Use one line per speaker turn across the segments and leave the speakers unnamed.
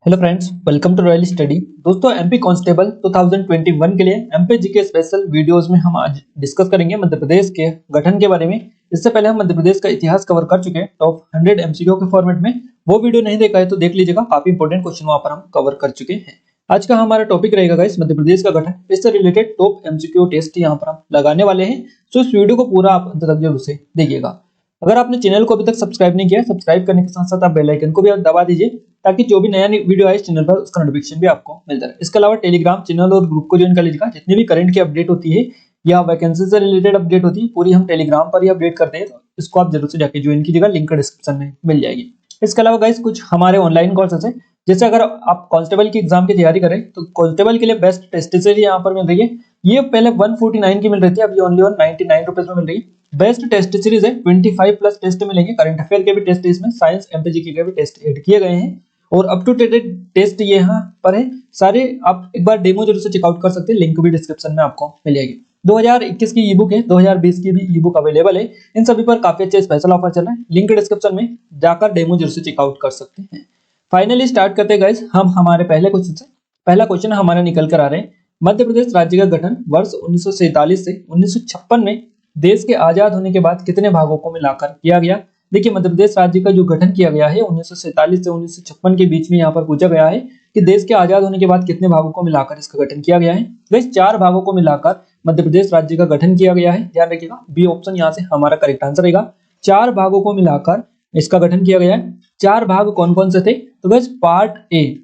Hello friends, welcome to royal study. दोस्तों, MP constable 2021 के लिए एमपी जीके स्पेशल वीडियोस में हम आज डिस्कस करेंगे मध्य प्रदेश के गठन के बारे में। इससे पहले हम मध्य प्रदेश का इतिहास कवर कर चुके हैं टॉप 100 एमसीक्यू के फॉर्मेट में। वो वीडियो नहीं देखा है तो देख लीजिएगा, काफी इंपॉर्टेंट क्वेश्चन वहां पर हम कवर कर चुके हैं। आज का हमारा टॉपिक रहेगा गाइस मध्य प्रदेश का गठन। इससे रिलेटेड टॉप एमसीक्यू टेस्ट यहाँ पर हम लगाने वाले हैं, तो इस वीडियो को पूरा आप अंत तक जरूर से देखिएगा। अगर आपने चैनल को अभी तक सब्सक्राइब नहीं किया है, सब्सक्राइब करने के साथ साथ आप बेल आइकन को भी दबा दीजिए ताकि जो भी नया वीडियो आए इस चैनल पर उसका नोटिफिकेशन भी आपको मिलता रहे। इसके अलावा टेलीग्राम चैनल और ग्रुप को ज्वाइन कर लीजिएगा। जितनी भी करंट की अपडेट होती है या वैकेंसी से रिलेटेड अपडेट होती है पूरी हम टेलीग्राम पर ही अपडेट करते हैं, तो इसको आप जरूर से जाके ज्वाइन कीजिएगा, लिंक डिस्क्रिप्शन में मिल जाएगी। इसके अलावा गाइस कुछ हमारे ऑनलाइन कोर्सेस है, जैसे अगर आप कांस्टेबल की एग्जाम की तैयारी करें तो कांस्टेबल के लिए बेस्ट टेस्ट सीरीज यहाँ पर मिल रही है। ये पहले 149 की मिल रही थी, अब ये ओनली 99 रुपीज में मिल रही है। बेस्ट टेस्ट सीरीज है, 25 प्लस टेस्ट मिलेंगे। करंट अफेयर के भी टेस्ट इसमें, साइंस एमपीजीके के भी टेस्ट ऐड किए गए हैं और अप टू डेट टेस्ट ये यहाँ पर है सारे। आप एक बार डेमो जरूर से चेकआउट कर सकते हैं, लिंक भी डिस्क्रिप्शन में आपको मिल जाएगी। 2021 की ई बुक है, 2020 की भी ई बुक अवेलेबल है। इन सभी पर काफी अच्छे स्पेशल ऑफर चल रहा है, लिंक डिस्क्रिप्शन में जाकर डेमो जरूर से चेकआउट कर सकते हैं। फाइनली स्टार्ट करते हैं गाइस हम हमारे पहले क्वेश्चन से। पहला क्वेश्चन हमारा निकल कर आ रहे हैं, मध्य प्रदेश राज्य का गठन वर्ष 1947 से 1956 में देश के आजाद होने के बाद कितने भागों को मिलाकर किया गया। देखिए, मध्य प्रदेश राज्य का जो गठन किया गया है 1947 से 1956 के बीच में यहाँ पर पूछा गया है कि देश के आजाद होने के बाद कितने भागों को मिलाकर इसका गठन किया गया है। गाइस 4 भागों को मिलाकर मध्य प्रदेश राज्य का गठन किया गया है, ध्यान रखिएगा। बी ऑप्शन यहाँ से हमारा करेक्ट आंसर रहेगा। 4 भागों को मिलाकर इसका गठन किया गया है। 4 भाग कौन कौन से थे? तो guys part A,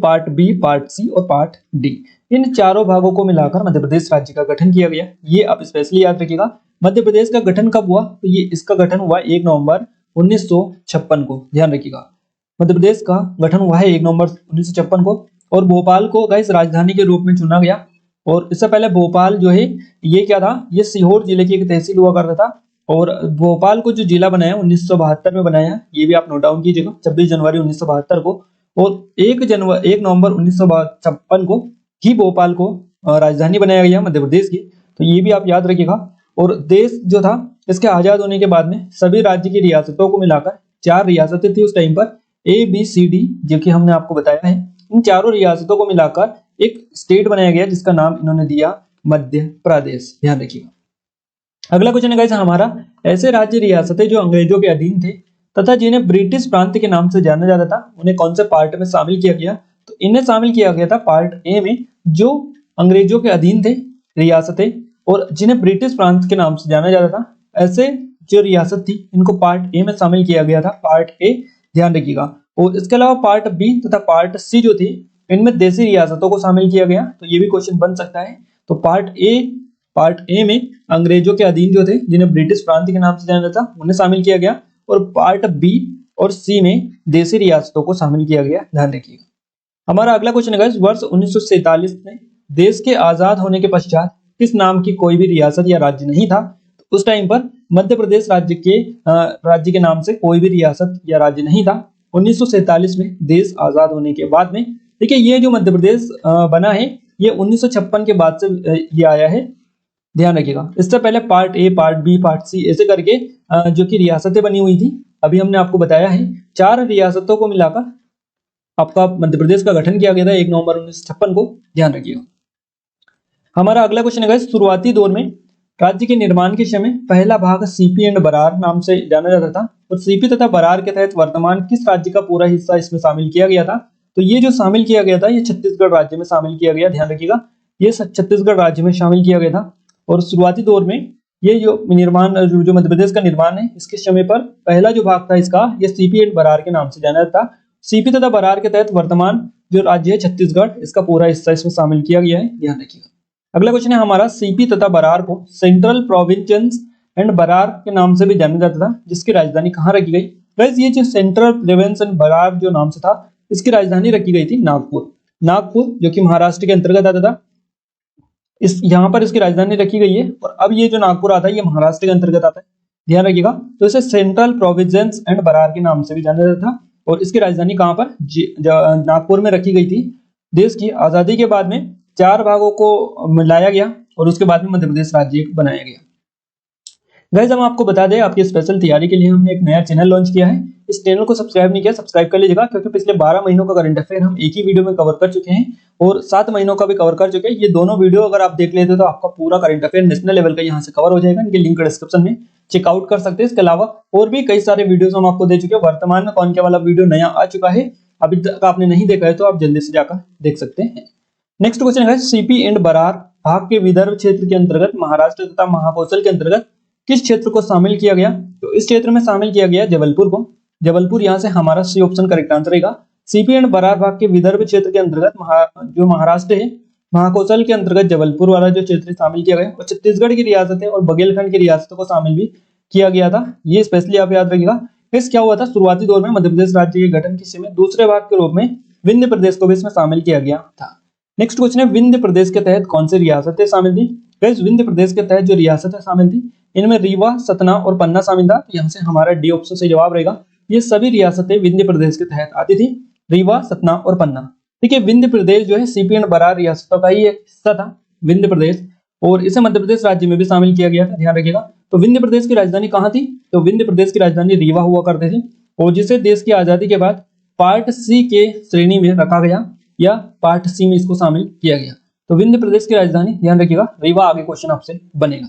part B, part C और पार्ट डी, इन चारों भागों को मिलाकर मध्य प्रदेश राज्य का गठन किया गया। ये आप स्पेशली याद रखिएगा। मध्य प्रदेश का गठन कब हुआ? तो ये इसका गठन हुआ 1 नवंबर 1956 को, ध्यान रखिएगा। मध्य प्रदेश का गठन हुआ है 1 नवंबर 1956 को और भोपाल को गाइस राजधानी के रूप में चुना गया। और इससे पहले भोपाल जो है ये क्या था, ये सीहोर जिले की एक तहसील हुआ करता था और भोपाल को जो जिला बनाया 1972 में बनाया, ये भी आप नोट डाउन कीजिएगा, 26 जनवरी 1972 को। और 1 नवंबर 1956 को ही भोपाल को राजधानी बनाया गया मध्य प्रदेश की, तो ये भी आप याद रखिएगा। और देश जो था इसके आजाद होने के बाद में सभी राज्य की रियासतों को मिलाकर 4 रियासतें थी उस टाइम पर, ए बी सी डी, जो कि हमने आपको बताया है। इन चारों रियासतों को मिलाकर एक स्टेट बनाया गया जिसका नाम इन्होंने दिया मध्य प्रदेश, ध्यान रखिएगा। अगला क्वेश्चन है गाइस हमारा, ऐसे राज्य रियासतें जो अंग्रेजों के अधीन थे तथा जिन्हें ब्रिटिश प्रांत के नाम से जाना जाता था, उन्हें कौन से पार्ट में शामिल किया गया? तो इन्हें शामिल किया गया था पार्ट ए में, जो अंग्रेजों के अधीन थे रियासतें और जिन्हें ब्रिटिश प्रांत के नाम से जाना जाता था, ऐसे जो रियासत थी इनको पार्ट ए में शामिल किया गया था, पार्ट ए, ध्यान रखिएगा। और इसके अलावा पार्ट बी तथा पार्ट सी जो थी इनमें देशी रियासतों को शामिल किया गया, तो ये भी क्वेश्चन बन सकता है। तो पार्ट ए में अंग्रेजों के अधीन जो थे जिन्हें ब्रिटिश प्रांत के नाम से जाना जाता उन्हें शामिल किया गया और पार्ट बी और सी में देशी रियासतों को शामिल किया गया, ध्यान रखिएगा। हमारा अगला क्वेश्चन है वर्ष 1947 में देश के आजाद होने के पश्चात किस नाम की कोई भी रियासत या राज्य नहीं था। तो उस टाइम पर मध्य प्रदेश राज्य के नाम से कोई भी रियासत या राज्य नहीं था 1947 में देश आजाद होने के बाद में। देखिए, ये जो मध्य प्रदेश बना है ये 1956 के बाद से ये आया है, ध्यान रखिएगा। इससे पहले part A, part B, part C ऐसे करके जो कि रियासतें बनी हुई थी। अभी हमने आपको बताया है 4 रियासतों को मिलाकर आपका मध्य प्रदेश का गठन किया गया था 1 नवंबर 1956 को, ध्यान रखिएगा। हमारा अगला क्वेश्चन है शुरुआती दौर में राज्य के निर्माण के समय पहला भाग सीपी एंड बरार नाम से जाना जाता था और सीपी तथा बरार के तहत वर्तमान किस राज्य का पूरा हिस्सा इसमें शामिल किया गया था? तो ये जो शामिल किया गया था ये छत्तीसगढ़ राज्य में शामिल किया गया, ध्यान रखिएगा। ये छत्तीसगढ़ राज्य में शामिल किया गया था और शुरुआती दौर में ये जो निर्माण जो मध्य प्रदेश का निर्माण है इसके समय पर पहला जो भाग था इसका ये सीपी एंड बरार के नाम से जाना जाता था। सीपी तथा बरार के तहत वर्तमान जो राज्य है छत्तीसगढ़, इसका पूरा हिस्सा इसमें शामिल किया गया है, ध्यान रखिएगा। अगला क्वेश्चन है हमारा, सीपी तथा बरार को सेंट्रल प्रोविंस एंड बरार के नाम से भी जाना जाता था, जिसकी राजधानी कहाँ रखी गई? गाइस ये जो सेंट्रल प्रोविंस एंड बरार जो नाम से था इसकी राजधानी रखी गई थी नागपुर, जो कि महाराष्ट्र के अंतर्गत आता था। इस यहाँ पर इसकी राजधानी रखी गई है और अब ये जो नागपुर आता है ये महाराष्ट्र के अंतर्गत आता है, ध्यान रखिएगा। तो इसे सेंट्रल प्रोविंस एंड बरार के नाम से भी जाना जाता था और इसकी राजधानी कहाँ पर? नागपुर में रखी गई थी। देश की आजादी के बाद में 4 भागों को मिलाया गया और उसके बाद में मध्य प्रदेश राज्य बनाया गया। गाइस हम आपको बता दें, आपकी स्पेशल तैयारी के लिए हमने एक नया चैनल लॉन्च किया है, इस चैनल को सब्सक्राइब नहीं किया सब्सक्राइब कर लीजिएगा, क्योंकि पिछले 12 महीनों का करंट अफेयर हम एक ही वीडियो में कवर कर चुके हैं और 7 महीनों का भी कवर कर चुके हैं। ये दोनों वीडियो अगर आप देख लेते तो आपका पूरा करंट अफेयर नेशनल लेवल का यहाँ से कवर हो जाएगा। इनके लिंक डिस्क्रिप्शन में चेकआउट कर सकते हैं। इसके अलावा और भी कई सारे वीडियोस हम आपको दे चुके हैं। वर्तमान में कौन क्या वाला वीडियो नया आ चुका है, अभी तक आपने नहीं देखा है तो आप जल्दी से जाकर देख सकते हैं। नेक्स्ट क्वेश्चन है सीपी एंड बरार भाग के विदर्भ क्षेत्र के अंतर्गत महाराष्ट्र तथा महाकौशल के अंतर्गत किस क्षेत्र को शामिल किया गया? तो इस क्षेत्र में शामिल किया गया जबलपुर को। जबलपुर यहाँ से हमारा सी ऑप्शन करेक्ट आंसर रहेगा। सीपी एंड बरार भाग के विदर्भ क्षेत्र के अंतर्गत जो महाराष्ट्र है महाकौशल के अंतर्गत जबलपुर वाला जो क्षेत्र शामिल किया गया, और छत्तीसगढ़ की रियासत है और बघेलखंड की रियासतों को शामिल भी किया गया था। ये स्पेशली आप याद रखिएगा। इस क्या हुआ था, शुरुआती दौर में मध्य प्रदेश राज्य के गठन के समय दूसरे भाग के रूप में विंध्य प्रदेश को भी इसमें शामिल किया गया था। नेक्स्ट क्वेश्चन है विंध्य प्रदेश के तहत कौन सी रियासतें शामिल थी? गाइस विंध्य प्रदेश के तहत जो रियासतें शामिल थी इनमें रीवा, सतना और पन्ना शामिल था। यहाँ से हमारा डी ऑप्शन से जवाब रहेगा। ये सभी रियासतें विंध्य प्रदेश के तहत आती थी, रीवा, सतना और पन्ना। ठीक है, विंध्य प्रदेश जो है सीपी एंड बरार रियासतों का ही एक हिस्सा था विंध्य प्रदेश, और इसे मध्य प्रदेश राज्य में भी शामिल किया गया था, ध्यान रखिएगा। तो विंध्य प्रदेश की राजधानी कहाँ थी? तो विंध्य प्रदेश की राजधानी रीवा हुआ करती थी, और जिसे देश की आजादी के बाद पार्ट सी के श्रेणी में रखा गया या पार्ट सी में इसको शामिल किया गया। तो विंध्य प्रदेश की राजधानी ध्यान रखिएगा रीवा। आगे क्वेश्चन आपसे बनेगा।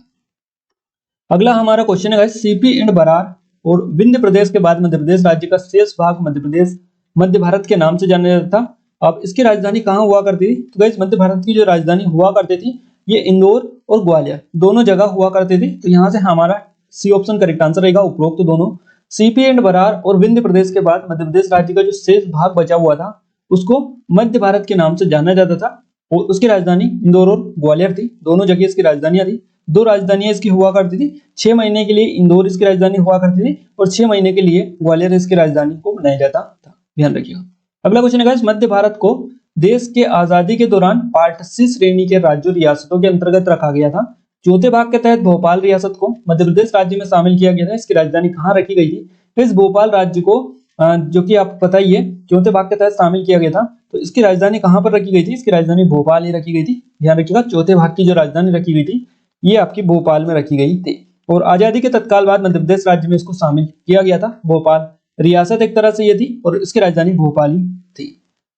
अगला हमारा क्वेश्चन है सीपी एंड बरार और विंध्य प्रदेश के बाद मध्य प्रदेश राज्य का शेष भाग मध्य प्रदेश मध्य भारत के नाम से जाना जाता था। अब इसकी राजधानी कहाँ हुआ करती थी? तो गाइस मध्य भारत की जो राजधानी हुआ करती थी ये इंदौर और ग्वालियर दोनों जगह हुआ करती थी। तो यहाँ से हमारा सी ऑप्शन करेक्ट आंसर रहेगा, उपरोक्त दोनों। सीपी एंड बरार और विंध्य प्रदेश के बाद मध्य प्रदेश राज्य का जो शेष भाग बचा हुआ था उसको मध्य भारत के नाम से जाना जाता था, और उसकी राजधानी इंदौर और ग्वालियर थी। दोनों जगह इसकी राजधानियां थी। दो राजधानियां इसकी हुआ करती थी। 6 महीने के लिए इंदौर इसकी राजधानी हुआ करती थी और 6 महीने के लिए ग्वालियर इसकी राजधानी को बनाया जाता था, ध्यान रखिएगा। अगला क्वेश्चन है मध्य भारत को देश के आजादी के दौरान पार्ट सी श्रेणी के राज्यों रियासतों के अंतर्गत रखा गया था। चौथे भाग के तहत भोपाल रियासत को मध्य प्रदेश राज्य में शामिल किया गया था। इसकी राजधानी कहाँ रखी गई थी? इस भोपाल राज्य को जो कि आपको पता ही है चौथे भाग के तहत शामिल किया गया था। तो इसकी राजधानी कहाँ पर रखी गई थी? इसकी राजधानी भोपाल ही रखी गई थी, ध्यान रखिएगा। चौथे भाग की जो राजधानी रखी गई थी ये आपकी भोपाल में रखी गई थी, और आजादी के तत्काल बाद मध्य प्रदेश राज्य में इसको शामिल किया गया था। भोपाल रियासत एक तरह से ये थी और इसकी राजधानी भोपाल ही थी।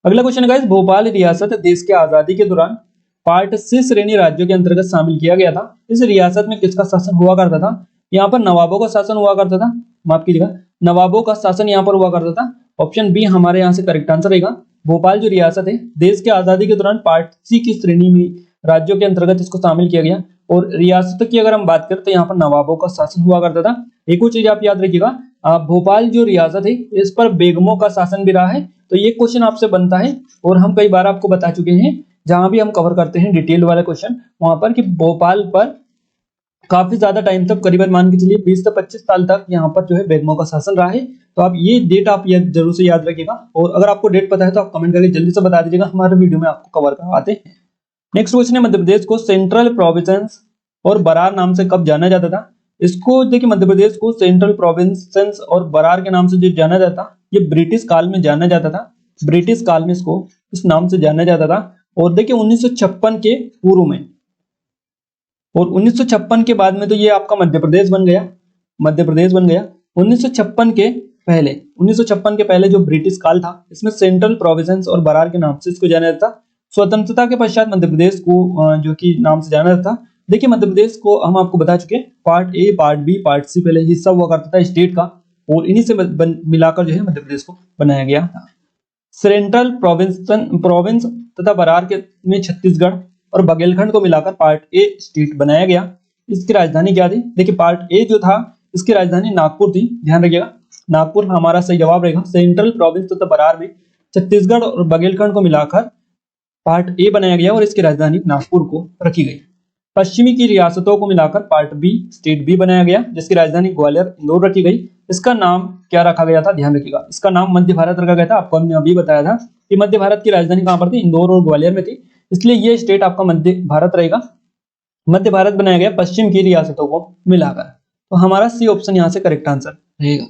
अगला क्वेश्चन है भोपाल रियासत देश के आजादी के दौरान पार्ट सी श्रेणी राज्यों के अंतर्गत शामिल किया गया था। इस रियासत में किसका शासन हुआ करता था? यहाँ पर नवाबों का शासन हुआ करता था, माफ कीजिएगा, नवाबों का शासन यहाँ पर हुआ करता था। ऑप्शन बी हमारे यहाँ से करेक्ट आंसर रहेगा। भोपाल जो रियासत है देश के आजादी के दौरान पार्ट सी की श्रेणी में राज्यों के अंतर्गत इसको शामिल किया गया, और रियासत की अगर हम बात करें तो यहाँ पर नवाबों का शासन हुआ करता था। एक और चीज आप याद रखिएगा, भोपाल जो रियासत है इस पर बेगमों का शासन भी रहा है। तो ये क्वेश्चन आपसे बनता है और हम कई बार आपको बता चुके हैं जहां भी हम कवर करते हैं डिटेल वाला क्वेश्चन वहां पर कि भोपाल पर काफी ज्यादा टाइम तक करीबन मान के चलिए 20 से 25 साल तक यहाँ पर जो है बेगमों का शासन रहा है। तो आप ये डेट आप जरूर से याद रखिएगा, और अगर आपको डेट पता है तो आप कमेंट करके जल्दी से बता दीजिएगा, हमारे वीडियो में आपको कवर करवाते हैं। नेक्स्ट क्वेश्चन है मध्य प्रदेश को सेंट्रल प्रोविंस और बरार नाम से कब जाना जाता था? इसको देखिए मध्य प्रदेश को सेंट्रल प्रोविंस और बरार के नाम से जो जाना जाता ये ब्रिटिश काल में जाना जाता था। ब्रिटिश काल में इसको इस नाम से जाना जाता था, और देखिए 1956 के पूर्व में और 1956 के बाद में तो ये आपका मध्य प्रदेश बन गया, मध्य प्रदेश बन गया। 1956 के पहले जो ब्रिटिश काल था इसमें सेंट्रल प्रोविंस और बरार के नाम से इसको जाना जाता। स्वतंत्रता के पश्चात मध्य प्रदेश को जो कि नाम से जाना जाता। देखिए मध्य प्रदेश को हम आपको बता चुके हैं part A, part B, part C पहले हिस्सा हुआ करता था स्टेट का, और इन्हीं से मिलाकर जो है मध्य प्रदेश को बनाया गया था। सेंट्रल प्रोविंस तथा बरार के में छत्तीसगढ़ और बघेलखंड को मिलाकर पार्ट ए स्टेट बनाया गया। इसकी राजधानी क्या थी? देखिए पार्ट ए जो था इसकी राजधानी नागपुर थी, ध्यान रखिएगा नागपुर हमारा सही जवाब रहेगा। सेंट्रल प्रोविंस तथा बरार में छत्तीसगढ़ और बघेलखंड को मिलाकर पार्ट ए बनाया गया और इसकी राजधानी नागपुर को रखी गई। पश्चिमी की रियासतों को मिलाकर पार्ट बी स्टेट बी बनाया गया जिसकी राजधानी ग्वालियर इंदौर रखी गई। इसका नाम क्या रखा गया था? ध्यान रखिएगा इसका नाम मध्य भारत रखा गया था। आपको हमने अभी बताया था कि मध्य भारत की राजधानी कहां पर थी? इंदौर और ग्वालियर में थी, इसलिए ये स्टेट आपका मध्य भारत रहेगा। मध्य भारत बनाया गया पश्चिम की रियासतों को मिलाकर। तो हमारा सी ऑप्शन यहाँ से करेक्ट आंसर रहेगा।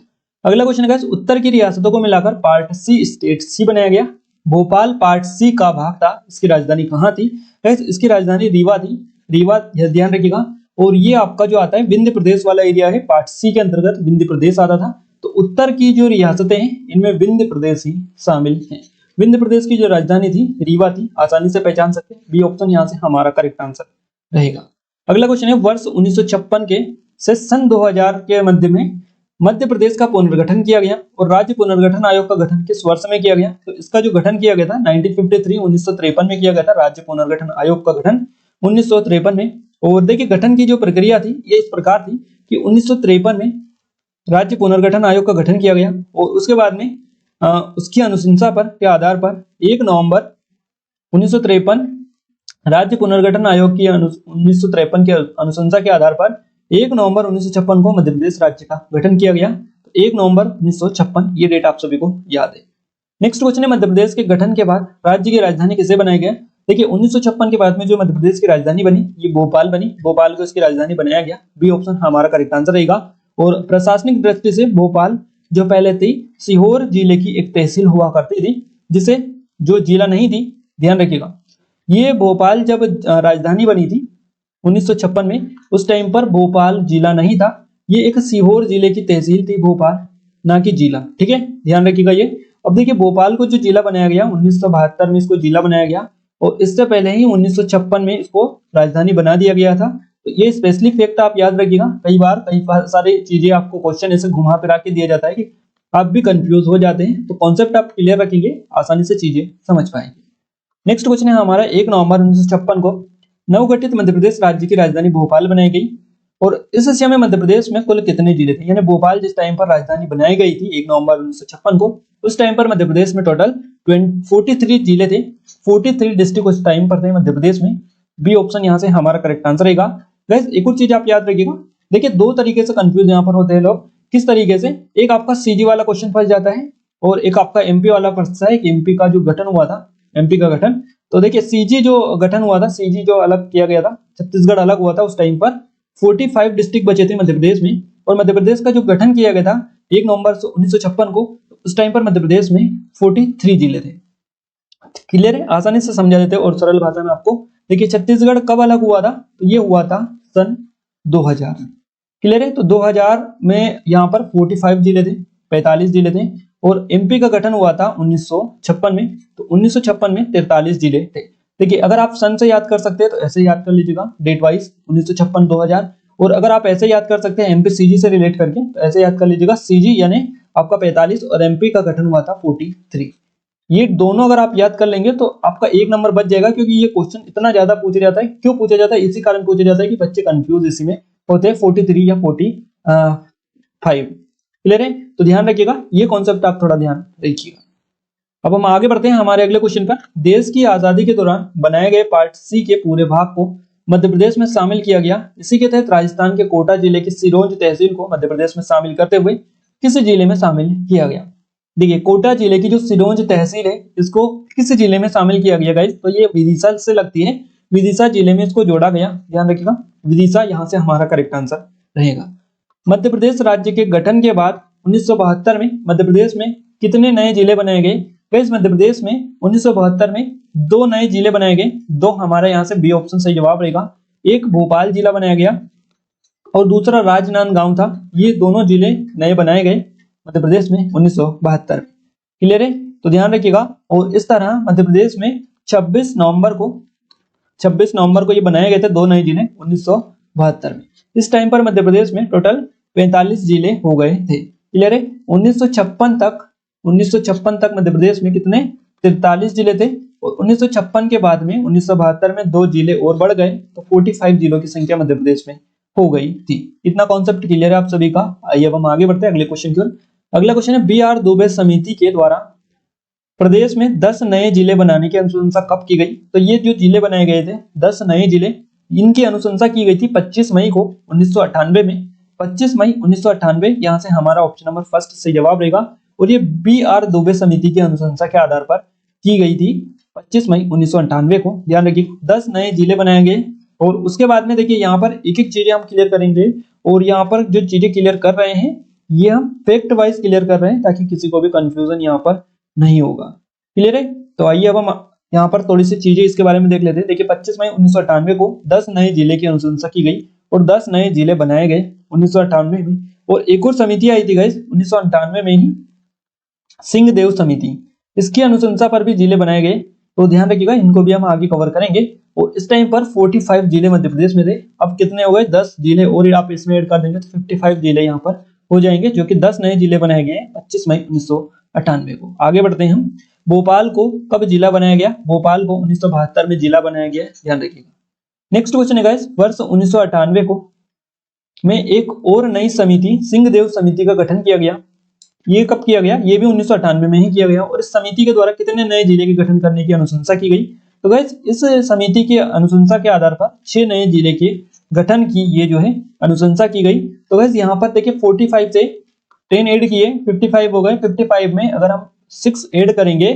अगला क्वेश्चन है उत्तर की रियासतों को मिलाकर पार्ट सी स्टेट सी बनाया गया। भोपाल पार्ट सी का भाग था, इसकी राजधानी कहाँ थी? इसकी राजधानी रीवा थी, रीवा ध्यान रखिएगा। और ये आपका जो आता है विंध्य प्रदेश वाला एरिया है, पार्ट सी के अंतर्गत विंध्य प्रदेश आता था। तो उत्तर की जो रियासतें हैं इनमें विंध्य प्रदेश ही शामिल है। विंध्य प्रदेश की जो राजधानी थी रीवा थी, आसानी से पहचान सकते हैं। बी ऑप्शन यहाँ से हमारा करेक्ट आंसर रहेगा। अगला क्वेश्चन है, वर्ष 1956 के से सन 2000 के मध्य में मध्य प्रदेश का पुनर्गठन किया गया और राज्य पुनर्गठन आयोग का गठन किस वर्ष में किया गया? तो इसका जो गठन किया गया था 1953 में किया गया था। राज्य पुनर्गठन आयोग का गठन 1953 में। और देखिए गठन की जो प्रक्रिया थी ये इस प्रकार थी कि 1953 में राज्य पुनर्गठन आयोग का गठन किया गया और उसके बाद में उसकी अनुशंसा पर के आधार पर 1 नवंबर 1953 राज्य पुनर्गठन आयोग की 1953 के अनुशंसा के आधार पर 1 नवंबर 1956 को मध्य प्रदेश राज्य का गठन किया गया। तो 1 नवंबर 1956 ये डेट आप सभी को याद है। नेक्स्ट क्वेश्चन है, मध्य प्रदेश के गठन के बाद राज्य की राजधानी किसे बनाया गया? देखिए 1956 के बाद में जो मध्य प्रदेश की राजधानी बनी ये भोपाल बनी। भोपाल को इसकी राजधानी बनाया गया। बी ऑप्शन हमारा करेक्ट आंसर रहेगा। और प्रशासनिक दृष्टि से भोपाल जो पहले थी सीहोर जिले की एक तहसील हुआ करती थी, जिसे जो जिला नहीं थी, ध्यान रखिएगा ये भोपाल जब राजधानी बनी थी 1956 में, उस टाइम पर भोपाल जिला नहीं था, ये एक सीहोर जिले की तहसील थी भोपाल, ना कि जिला। ठीक है, ध्यान रखिएगा ये। अब देखिए भोपाल को जो जिला बनाया गया 1972 में इसको जिला बनाया गया और इससे पहले ही 1956 में इसको राजधानी बना दिया गया था। तो ये स्पेशली फैक्ट आप याद रखिएगा। कई बार कई सारी चीजें आपको क्वेश्चन ऐसे घुमा फिरा के दिया जाता है कि आप भी कंफ्यूज हो जाते हैं, तो कॉन्सेप्ट आप क्लियर रखेंगे आसानी से चीजें समझ पाएंगे। नेक्स्ट क्वेश्चन है हमारा, 1 नवंबर 1956 को नवगठित मध्य प्रदेश राज्य की राजधानी भोपाल बनाई गई और इस समय मध्य प्रदेश में कुल कितने जिले थे? यानी भोपाल जिस टाइम पर राजधानी बनाई गई थी 1 नवंबर 1956 को, उस टाइम पर मध्य प्रदेश में टोटल 43 जिले थे, 43 डिस्ट्रिक्ट उस टाइम पर थे मध्य प्रदेश में। बी ऑप्शन यहाँ से हमारा करेक्ट आंसर रहेगा। गाइस एक और चीज आप याद रखिएगा, देखिए दो तरीके से कंफ्यूज यहाँ पर होते हैं लोग। किस तरीके से? एक आपका सीजी वाला क्वेश्चन फंस जाता है और एक आपका एमपी वाला फंसता है कि एमपी का जो गठन हुआ था, एमपी का गठन। तो देखिए सीजी जो गठन हुआ था, सीजी जो अलग किया गया था, छत्तीसगढ़ अलग हुआ था, उस टाइम पर 45 डिस्ट्रिक्ट बचे थे मध्य प्रदेश में। और मध्य प्रदेश का जो गठन किया गया था 1 नवंबर 1956 को, उस टाइम पर मध्य प्रदेश में 43 जिले थे। क्लियर है, आसानी से समझा देते हैं और सरल भाषा में आपको। देखिए छत्तीसगढ़ कब अलग हुआ था? तो ये हुआ था सन 2000 में। क्लियर है, तो 2000 में यहाँ पर 45 जिले थे, 45 जिले थे और एमपी का गठन हुआ था 1956 में। तो 1956 में 43 जिले थे। देखिए अगर आप सन से याद कर सकते हैं तो ऐसे याद कर लीजिएगा डेट वाइज 1956 2000, और अगर आप ऐसे याद कर सकते हैं एमपी सीजी से रिलेट करके तो ऐसे याद कर लीजिएगा सीजी यानी आपका 45 और एमपी का गठन हुआ था 43। ये दोनों अगर आप याद कर लेंगे तो आपका 1 नंबर बच जाएगा, क्योंकि ये क्वेश्चन इतना ज्यादा पूछा जाता है। क्यों पूछा जाता है? इसी कारण पूछा जाता है कि बच्चे कंफ्यूज इसी में होते हैं 43 या 45। क्लियर है, तो ध्यान रखिएगा ये कॉन्सेप्ट आप थोड़ा ध्यान रखिएगा। अब हम आगे बढ़ते हैं हमारे अगले क्वेश्चन पर। देश की आजादी के दौरान बनाए गए पार्ट सी के पूरे भाग को मध्य प्रदेश में शामिल किया गया। इसी के तहत राजस्थान के कोटा जिले की सिरोंज तहसील को मध्य प्रदेश में शामिल करते हुए किस जिले में शामिल किया गया? देखिए कोटा जिले की जो सिरोंज तहसील है इसको किस जिले में शामिल किया गया गाइस? तो ये विदिशा से लगती है, विदिशा जिले में इसको जोड़ा गया। ध्यान रखिएगा विदिशा यहाँ से हमारा करेक्ट आंसर रहेगा। मध्य प्रदेश राज्य के गठन के बाद 1972 में मध्य प्रदेश में कितने नए जिले बनाए गए? गाइस मध्य प्रदेश में 1972 में 2 नए जिले बनाए गए। 2 हमारे यहाँ से बी ऑप्शन सही जवाब रहेगा। एक भोपाल जिला बनाया गया और दूसरा राजनांदगांव था। ये दोनों जिले नए बनाए गए मध्य प्रदेश में 1972 में। क्लियर है, तो ध्यान रखिएगा। और इस तरह मध्य प्रदेश में 26 नवंबर को ये बनाए गए थे 2 नए जिले 1972 में। इस टाइम पर मध्य प्रदेश में टोटल 45 जिले हो गए थे। क्लियर है, 1956 तक मध्य प्रदेश में कितने 43 जिले थे और 1956 के बाद में 1972 में 2 जिले और बढ़ गए, तो 45 जिलों की संख्या मध्य प्रदेश में हो गई थी। इतना कॉन्सेप्ट क्लियर है आप सभी का। आइए अब हम आगे बढ़ते हैं अगले क्वेश्चन की ओर। अगला क्वेश्चन है, बी आर दुबे समिति के द्वारा प्रदेश में 10 नए जिले बनाने की अनुशंसा कब की गई? तो ये जो जिले बनाए गए थे 10 नए जिले, इनकी अनुशंसा की गई थी 25 मई को 1998 में। 25 मई 1998 यहाँ से हमारा ऑप्शन नंबर फर्स्ट से जवाब रहेगा। और ये बी आर दुबे समिति की अनुशंसा के आधार पर की गई थी 25 मई 1998 को। ध्यान रखिए 10 नए जिले बनाए गए और उसके बाद में देखिए यहाँ पर एक एक चीजें हम क्लियर करेंगे और यहाँ पर जो चीजें क्लियर कर रहे हैं ये हम फैक्ट वाइज क्लियर कर रहे हैं ताकि किसी को भी कंफ्यूजन यहाँ पर नहीं होगा। क्लियर है, तो आइए अब हम यहाँ पर थोड़ी सी चीजें इसके बारे में देख लेते हैं। देखिए 25 मई 1998 को 10 नए जिले की अनुशंसा की गई और 10 नए जिले बनाए गए 1998 में। और एक और समिति आई थी गाइस 1998 में ही, सिंहदेव समिति। इसकी अनुशंसा पर भी जिले बनाए गए, तो ध्यान रखिएगा, इनको भी हम आगे कवर करेंगे। और इस टाइम पर 45 जिले मध्य प्रदेश में थे। अब कितने हो गए, 10 जिले और आप इसमें ऐड कर देंगे तो 55 जिले यहाँ पर हो जाएंगे, जो कि 10 नए जिले बनाए गए 25 मई 1998 को। आगे बढ़ते हैं हम। भोपाल को कब जिला बनाया गया? भोपाल को 1972 में जिला बनाया गया, ध्यान रखिएगा। नेक्स्ट क्वेश्चन है गाइस, वर्ष 1998 को में एक और नई समिति सिंहदेव समिति का गठन किया गया। ये कब किया गया? ये भी 1998 में ही किया गया। और इस समिति के द्वारा कितने नए जिले के गठन करने की अनुशंसा की गई? तो गाइस इस समिति की अनुशंसा के आधार पर 6 नए जिले के गठन की ये जो है अनुशंसा की गई। तो गाइस यहाँ पर देखिए 45 से 10 ऐड किए 55 हो गए। 55 में अगर हम 6 ऐड करेंगे,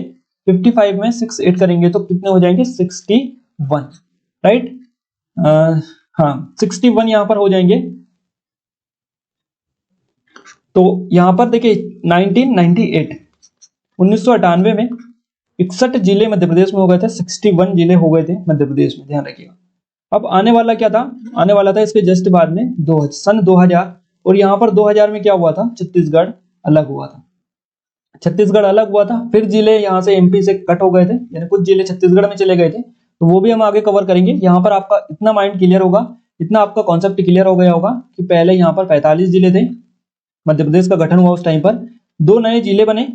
55 में 6 ऐड करेंगे तो कितने हो जाएंगे? 61, राइट? हाँ 61 यहाँ पर हो जाएंगे। तो यहाँ पर देखिए 1998 में 61 जिले मध्य प्रदेश में हो गए थे, 61 जिले हो गए थे मध्य प्रदेश में, ध्यान रखिएगा। अब आने वाला क्या था? आने वाला था इसके जस्ट बाद में सन 2000। और यहाँ पर 2000 में क्या हुआ था? छत्तीसगढ़ अलग हुआ था। छत्तीसगढ़ अलग हुआ था, फिर जिले यहाँ से एमपी से कट हो गए थे, यानी कुछ जिले छत्तीसगढ़ में चले गए थे। तो वो भी हम आगे कवर करेंगे। यहाँ पर आपका इतना माइंड क्लियर होगा, इतना आपका कॉन्सेप्ट क्लियर हो गया होगा कि पहले यहाँ पर 45 जिले थे, मध्य प्रदेश का गठन हुआ उस टाइम पर, 2 नए जिले बने।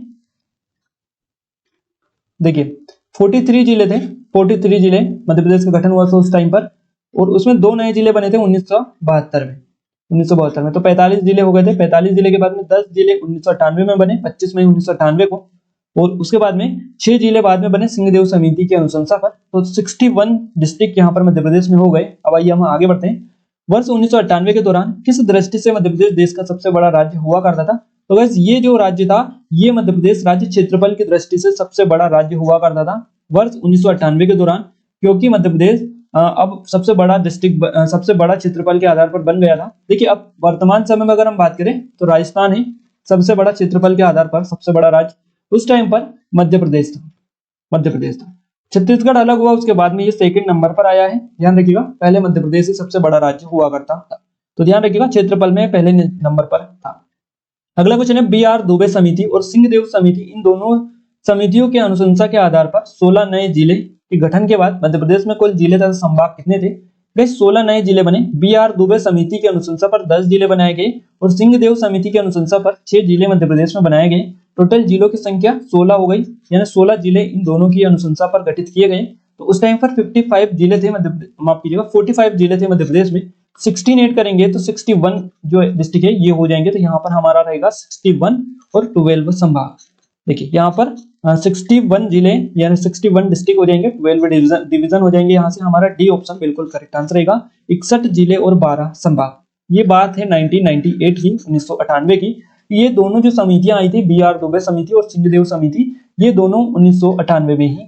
देखिए 43 जिले थे, 43 जिले मध्य प्रदेश का गठन हुआ था उस टाइम पर, और उसमें 2 नए जिले बने थे 1972 में। 1972 में तो 45 जिले हो गए थे। 45 जिले के बाद में 10 जिले 1998 में बने, 25 मई 1998 को। और उसके बाद में 6 जिले बाद में बने सिंहदेव समिति की अनुशंसा पर। तो 61 डिस्ट्रिक्ट यहाँ पर मध्य प्रदेश में हो गए। अब आइए हम आगे बढ़ते हैं। वर्ष 1998 के दौरान किस दृष्टि से मध्य प्रदेश देश का सबसे बड़ा राज्य हुआ करता था? तो गाइस ये जो राज्य था, ये मध्य प्रदेश राज्य क्षेत्रफल की दृष्टि से सबसे बड़ा राज्य हुआ करता था वर्ष 1998 के दौरान, क्योंकि मध्य प्रदेश अब सबसे बड़ा डिस्ट्रिक्ट, सबसे बड़ा क्षेत्रफल के आधार पर बन गया था। देखिए अब वर्तमान समय में अगर हम बात करें तो राजस्थान है सबसे बड़ा क्षेत्रफल के आधार पर सबसे बड़ा राज्य। उस टाइम पर मध्य प्रदेश था, मध्य प्रदेश था। छत्तीसगढ़ अलग हुआ, उसके बाद में ये सेकंड नंबर पर आया है, ध्यान रखिएगा। पहले मध्य प्रदेश ही सबसे बड़ा राज्य हुआ करता था, तो ध्यान रखिएगा क्षेत्रफल में पहले नंबर पर था। अगला क्वेश्चन है, बी.आर. दुबे समिति और सिंहदेव समिति, इन दोनों समितियों के अनुशंसा के आधार पर 16 नए जिले के गठन के बाद मध्य प्रदेश में कुल जिले तथा संभाग कितने थे? गाइस 16 नए जिले बने। बी.आर. दुबे समिति की अनुशंसा पर 10 जिले बनाए गए और सिंहदेव समिति की अनुशंसा पर 6 जिले मध्य प्रदेश में बनाए गए। टोटल जिलों की संख्या 16 हो गई, यानी 16 जिले इन दोनों की अनुशंसा पर गठित किए गए। तो उस टाइम पर 55 जिले थे माफ कीजिएगा 45 जिले थे मध्य प्रदेश में। 16 ऐड करेंगे तो 61 जो डिस्ट्रिक्ट है ये हो जाएंगे। तो यहाँ पर हमारा रहेगा 61 और 12 संभाग। देखिए यहाँ पर 61 जिले यानी 61 डिस्ट्रिक्ट हो जाएंगे, 12 डिवीजन हो जाएंगे। यहाँ से हमारा डी ऑप्शन बिल्कुल करेक्ट आंसर रहेगा। 61 जिले और 12 संभाग। ये बात है 1998 की, 1998 की। ये दोनों जो समितियां आई थी, बी.आर. दुबे समिति और सिंहदेव समिति, ये दोनों 1998 में ही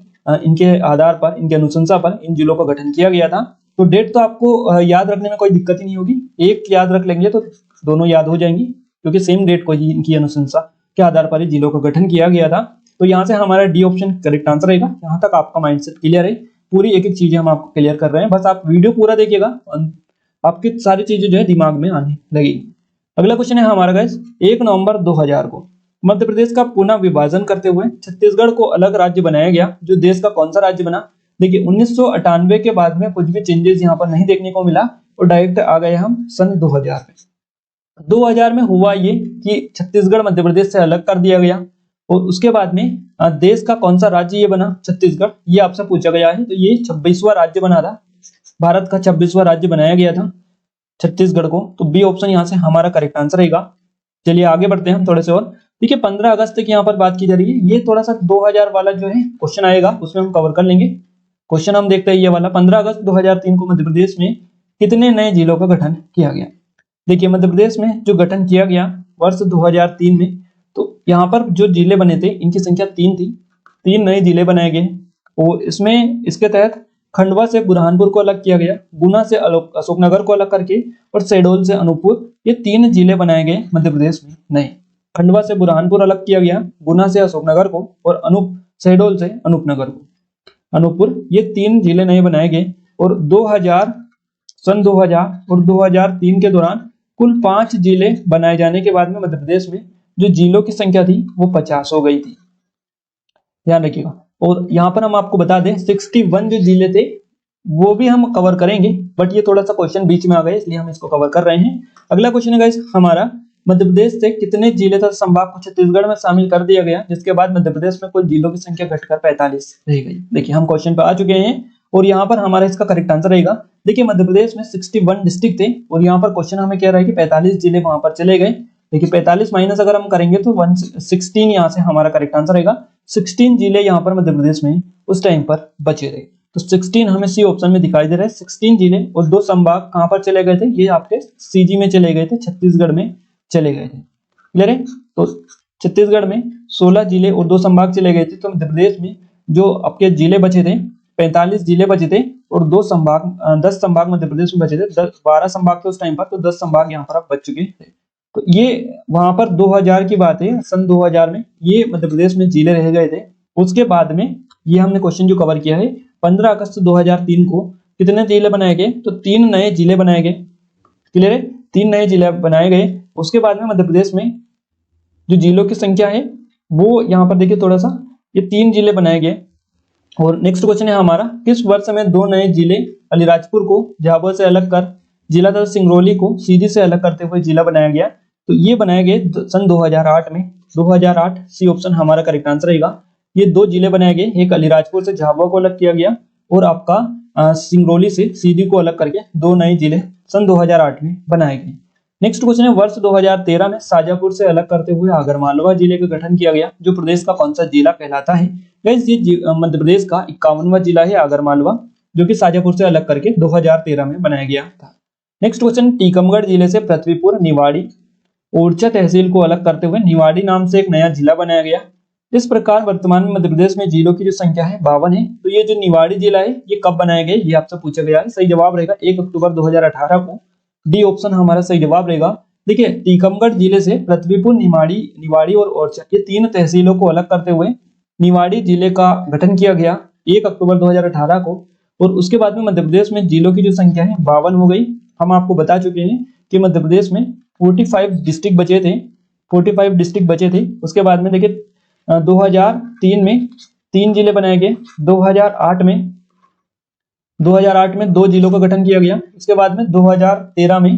इनके आधार पर, इनके अनुशंसा पर इन जिलों का गठन किया गया था। तो डेट तो आपको याद रखने में कोई दिक्कत ही नहीं होगी, एक याद रख लेंगे तो दोनों याद हो जाएंगी, क्योंकि सेम डेट को ही इनकी अनुशंसा के आधार पर जिलों का गठन किया गया था। तो यहाँ से हमारा डी ऑप्शन करेक्ट आंसर रहेगा। यहाँ तक आपका माइंडसेट क्लियर है, पूरी एक एक चीजें हम आपको क्लियर कर रहे हैं, बस आप वीडियो पूरा देखिएगा, आपकी सारी चीजें जो है दिमाग में आने लगेगी। अगला क्वेश्चन है हमारा गाइस, 1 नवंबर 2000 को मध्य प्रदेश का पुनः विभाजन करते हुए छत्तीसगढ़ को अलग राज्य बनाया गया, जो देश का कौन सा राज्य बना? देखिए 1998 के बाद में कुछ भी चेंजेस यहाँ पर नहीं देखने को मिला और डायरेक्ट आ गए हम सन 2000 में। 2000 में हुआ ये कि छत्तीसगढ़ मध्य प्रदेश से अलग कर दिया गया और उसके बाद में देश का कौन सा राज्य ये बना? छत्तीसगढ़, ये आपसे पूछा गया है। तो ये 26वां राज्य बना था, भारत का 26वां राज्य बनाया गया था छत्तीसगढ़ को। तो बी ऑप्शन यहाँ से हमारा करेक्ट आंसर रहेगा। चलिए आगे बढ़ते हैं हम थोड़े से और। देखिए 15 अगस्त की यहाँ पर बात की जा रही है, ये थोड़ा सा 2000 वाला जो है क्वेश्चन आएगा उसमें हम कवर कर लेंगे। क्वेश्चन हम देखते हैं ये वाला, 15 अगस्त 2003 को मध्य प्रदेश में कितने नए जिलों का गठन किया गया? देखिए मध्य प्रदेश में जो गठन किया गया वर्ष 2003 में, तो यहाँ पर जो जिले बने थे इनकी संख्या 3 थी, 3 नए जिले बनाए गए। और इसमें इसके तहत खंडवा से बुरहानपुर को अलग किया गया, गुना से अशोकनगर को अलग करके और शहडोल से अनूपपुर, ये 3 जिले बनाए गए मध्य प्रदेश में नए। खंडवा से बुरहानपुर अलग किया गया, गुना से अशोकनगर को और शहडोल से अनूपनगर को, अनूपपुर, ये 3 जिले नए बनाए गए। और सन 2000 और 2003 के दौरान कुल 5 जिले बनाए जाने के बाद में मध्य प्रदेश में जो जिलों की संख्या थी वो 50 हो गई थी, ध्यान रखिएगा। और यहाँ पर हम आपको बता दें 61 जो जिले थे वो भी हम कवर करेंगे, बट ये थोड़ा सा क्वेश्चन बीच में आ गए इसलिए हम इसको कवर कर रहे हैं। अगला क्वेश्चन है गाइस हमारा, मध्य प्रदेश से कितने जिले तथा संभाग को छत्तीसगढ़ में शामिल कर दिया गया, जिसके बाद मध्य प्रदेश में कुल जिलों की संख्या घटकर 45 रह गई। देखिए हम क्वेश्चन पे आ चुके हैं और यहाँ पर हमारा इसका करेक्ट आंसर रहेगा। देखिए मध्य प्रदेश में 61 डिस्ट्रिक्ट थे और यहाँ पर क्वेश्चन हमें कह रहा है कि 45 जिले वहां पर चले गए। देखिए 45 माइनस अगर हम करेंगे तो 16 यहाँ से हमारा करेक्ट आंसर रहेगा। 16 जिले यहाँ पर मध्य प्रदेश में उस टाइम पर बचे रहे, तो 16 हमें सी ऑप्शन में दिखाई दे रहा है। 16 जिले और 2 संभाग कहां पर चले गए थे, ये आपके सीजी में चले गए थे, छत्तीसगढ़ में चले गए थे। क्लियर है? तो छत्तीसगढ़ में 16 जिले और 2 संभाग चले गए थे, तो मध्य प्रदेश में जो आपके जिले बचे थे 45 जिले बचे थे और 2 संभाग 10 संभाग मध्य प्रदेश में बचे थे। 12 संभाग थे उस टाइम पर, तो 10 संभाग यहाँ पर अब बच चुके थे। तो ये वहां पर 2000 की बात है, सन 2000 में ये मध्य प्रदेश में जिले रह गए थे। उसके बाद में ये हमने क्वेश्चन जो कवर किया है 15 अगस्त 2003 को कितने जिले बनाए गए, तो 3 नए जिले बनाए गए। क्लियर है? 3 नए जिले बनाए गए। उसके बाद में मध्य प्रदेश में जो जिलों की संख्या है वो यहाँ पर देखिए थोड़ा सा, ये 3 जिले बनाए गए। और नेक्स्ट क्वेश्चन है हमारा, किस वर्ष में 2 नए जिले अलीराजपुर को झाबुआ से अलग कर जिला तथा सिंगरौली को सीधी से अलग करते हुए जिला बनाया गया? तो ये बनाए गए सन 2008 में। 2008 सी ऑप्शन हमारा करेक्ट आंसर रहेगा। ये 2 जिले बनाए गए, एक अलीराजपुर से झाबुआ को अलग किया गया और आपका सिंगरौली से सीधी को अलग करके 2 नए जिले सन 2008 में बनाए गए। नेक्स्ट क्वेश्चन है, वर्ष 2013 में शाजापुर से अलग करते हुए आगरमालवा जिले का गठन किया गया, जो प्रदेश का कौन सा जिला कहलाता है? गाइस ये मध्य प्रदेश का 51वां जिला है आगरमालवा, जो कि शाजापुर से अलग करके 2013 में बनाया गया था। नेक्स्ट क्वेश्चन, टीकमगढ़ जिले से पृथ्वीपुर, निवाड़ी, ओरछा तहसील को अलग करते हुए निवाड़ी नाम से एक नया जिला बनाया गया। इस प्रकार वर्तमान में मध्य प्रदेश में जिलों की जो संख्या है 52 है। तो ये जो निवाड़ी जिला है ये कब बनाया गया, ये आपसे पूछा गया है। सही जवाब रहेगा 1 अक्टूबर 2018 को। डी ऑप्शन हमारा सही जवाब रहेगा। देखिए टीकमगढ़ जिले से पृथ्वीपुर, निवाड़ी और ओरछा ये 3 तहसीलों को अलग करते हुए निवाड़ी जिले का गठन किया गया 1 अक्टूबर 2018 को। और उसके बाद में मध्य प्रदेश में जिलों की जो संख्या है 52 हो गई। हम आपको बता चुके हैं कि मध्य प्रदेश में 45 डिस्ट्रिक्ट बचे थे, 45 डिस्ट्रिक्ट बचे थे। उसके बाद में देखिए 2003 में 3 जिले बनाए गए, 2008 में 2 जिलों का गठन किया गया। उसके बाद में 2013 में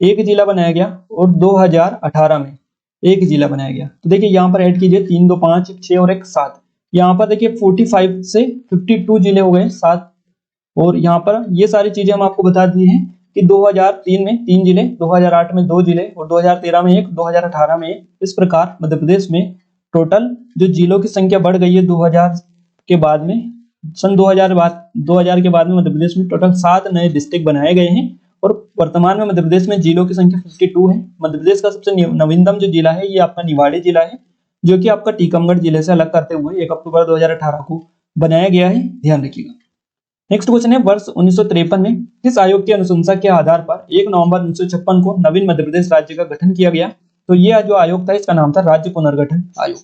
1 जिला बनाया गया और 2018 में 1 जिला बनाया गया। तो देखिए यहाँ पर ऐड कीजिए 3 2 5 6 और 1 7। यहाँ पर देखिए 45 से 52 जिले हो गए 7। और यहाँ पर ये सारी चीजें हम आपको बता दी हैं कि 2003 में 3 जिले, 2008 में 2 जिले और 2013 में 1, 2018 में 1। इस प्रकार मध्य प्रदेश में टोटल जो जिलों की संख्या बढ़ गई है 2000 के बाद में, सन 2000 के बाद में मध्य प्रदेश में टोटल 7 नए डिस्ट्रिक्ट बनाए गए हैं। और वर्तमान में मध्य प्रदेश में जिलों की संख्या 52 है। मध्य प्रदेश का सबसे नवीनतम जो जिला है ये आपका निवाड़ी जिला है, जो कि आपका टीकमगढ़ जिले से अलग करते हुए 1 अक्टूबर 2018 को बनाया गया है, ध्यान रखिएगा। नेक्स्ट क्वेश्चन है, वर्ष 1953 में किस आयोग की अनुशंसा के आधार पर 1 नवंबर 1956 को नवीन मध्य प्रदेश राज्य का गठन किया गया? तो ये जो आयोग था इसका नाम था राज्य पुनर्गठन आयोग।